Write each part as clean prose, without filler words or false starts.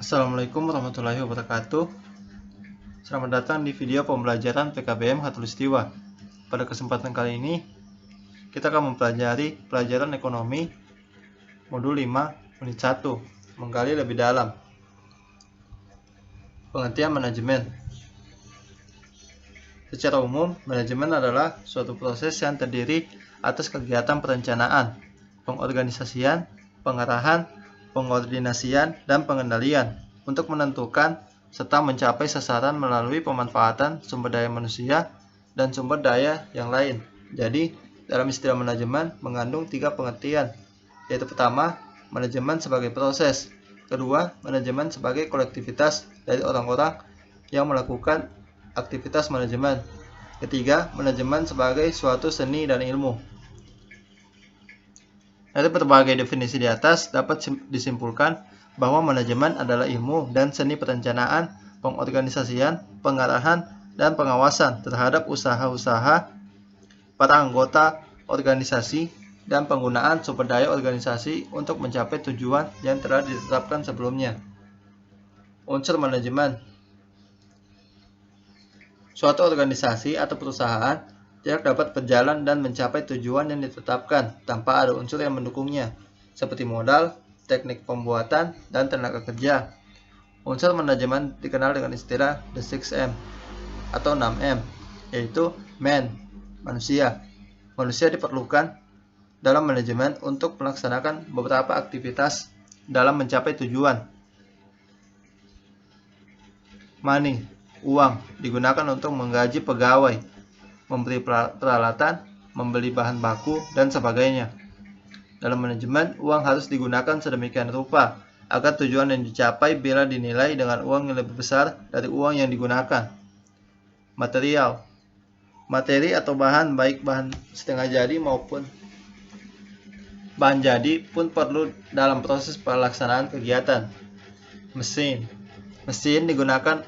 Assalamualaikum warahmatullahi wabarakatuh. Selamat datang di video pembelajaran PKBM Khatulistiwa. Pada kesempatan kali ini, kita akan mempelajari pelajaran ekonomi modul 5 unit 1, menggali lebih dalam. Pengertian manajemen. Secara umum, manajemen adalah suatu proses yang terdiri atas kegiatan perencanaan, pengorganisasian, pengarahan, pengkoordinasian, dan pengendalian untuk menentukan serta mencapai sasaran melalui pemanfaatan sumber daya manusia dan sumber daya yang lain. Jadi, dalam istilah manajemen mengandung 3 pengertian, yaitu pertama, manajemen sebagai proses, kedua, manajemen sebagai kolektivitas dari orang-orang yang melakukan aktivitas manajemen, ketiga, manajemen sebagai suatu seni dan ilmu. Dari berbagai definisi di atas dapat disimpulkan bahwa manajemen adalah ilmu dan seni perencanaan, pengorganisasian, pengarahan, dan pengawasan terhadap usaha-usaha para anggota organisasi dan penggunaan sumber daya organisasi untuk mencapai tujuan yang telah ditetapkan sebelumnya. Unsur manajemen. Suatu organisasi atau perusahaan tidak dapat berjalan dan mencapai tujuan yang ditetapkan tanpa ada unsur yang mendukungnya, seperti modal, teknik pembuatan, dan tenaga kerja. Unsur manajemen dikenal dengan istilah The 6M atau 6M, yaitu man, manusia. Manusia diperlukan dalam manajemen untuk melaksanakan beberapa aktivitas dalam mencapai tujuan. Money, uang, digunakan untuk menggaji pegawai, memberi peralatan, membeli bahan baku, dan sebagainya. Dalam manajemen, uang harus digunakan sedemikian rupa agar tujuan yang dicapai bila dinilai dengan uang yang lebih besar dari uang yang digunakan. Material, materi atau bahan, baik bahan setengah jadi maupun bahan jadi pun perlu dalam proses pelaksanaan kegiatan. Mesin, mesin digunakan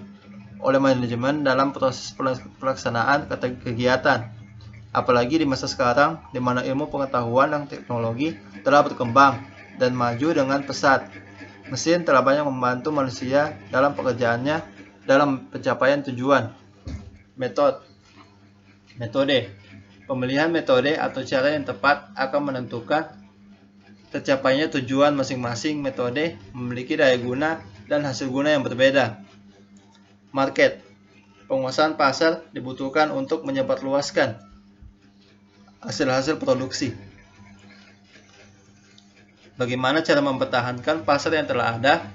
oleh manajemen dalam proses pelaksanaan kegiatan, apalagi di masa sekarang di mana ilmu pengetahuan dan teknologi telah berkembang dan maju dengan pesat. Mesin telah banyak membantu manusia dalam pekerjaannya dalam pencapaian tujuan. Metode, pemilihan metode atau cara yang tepat akan menentukan tercapainya tujuan masing-masing. Metode memiliki daya guna dan hasil guna yang berbeda. Market, penguasaan pasar dibutuhkan untuk menyebarluaskan hasil-hasil produksi. Bagaimana cara mempertahankan pasar yang telah ada?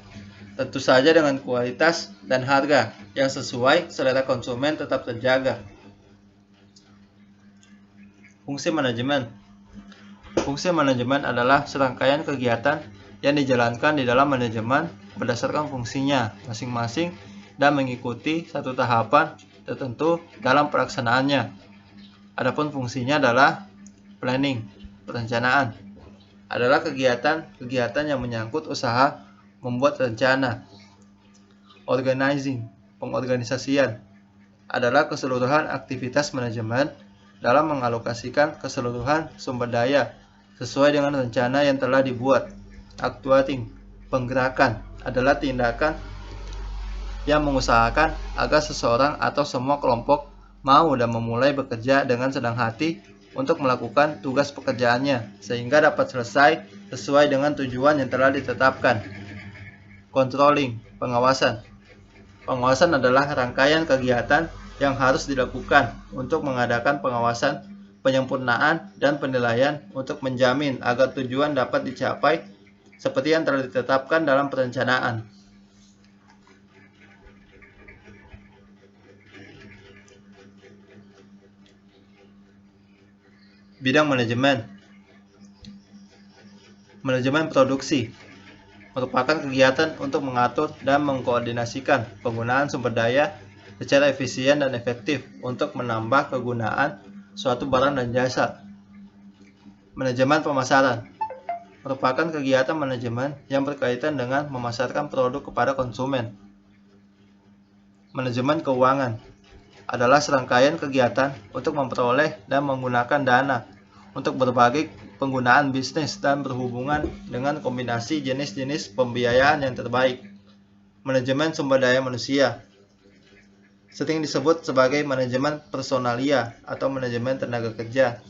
Tentu saja dengan kualitas dan harga yang sesuai selera konsumen tetap terjaga. Fungsi manajemen. Fungsi manajemen adalah serangkaian kegiatan yang dijalankan di dalam manajemen berdasarkan fungsinya masing-masing dan mengikuti satu tahapan tertentu dalam pelaksanaannya. Adapun fungsinya adalah planning, perencanaan, adalah kegiatan yang menyangkut usaha membuat rencana. Organizing, pengorganisasian, adalah keseluruhan aktivitas manajemen dalam mengalokasikan keseluruhan sumber daya sesuai dengan rencana yang telah dibuat. Actuating, penggerakan, adalah tindakan yang mengusahakan agar seseorang atau semua kelompok mau dan memulai bekerja dengan senang hati untuk melakukan tugas pekerjaannya sehingga dapat selesai sesuai dengan tujuan yang telah ditetapkan. Controlling, pengawasan. Pengawasan adalah rangkaian kegiatan yang harus dilakukan untuk mengadakan pengawasan, penyempurnaan, dan penilaian untuk menjamin agar tujuan dapat dicapai seperti yang telah ditetapkan dalam perencanaan. Bidang manajemen. Manajemen produksi merupakan kegiatan untuk mengatur dan mengkoordinasikan penggunaan sumber daya secara efisien dan efektif untuk menambah kegunaan suatu barang dan jasa. Manajemen pemasaran merupakan kegiatan manajemen yang berkaitan dengan memasarkan produk kepada konsumen. Manajemen keuangan adalah serangkaian kegiatan untuk memperoleh dan menggunakan dana untuk berbagai penggunaan bisnis dan berhubungan dengan kombinasi jenis-jenis pembiayaan yang terbaik. manajemen sumber daya manusia. Sering disebut sebagai manajemen personalia atau manajemen tenaga kerja.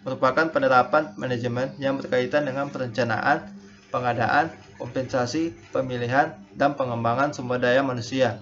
Merupakan penerapan manajemen yang berkaitan dengan perencanaan, pengadaan, kompensasi, pemilihan, dan pengembangan sumber daya manusia.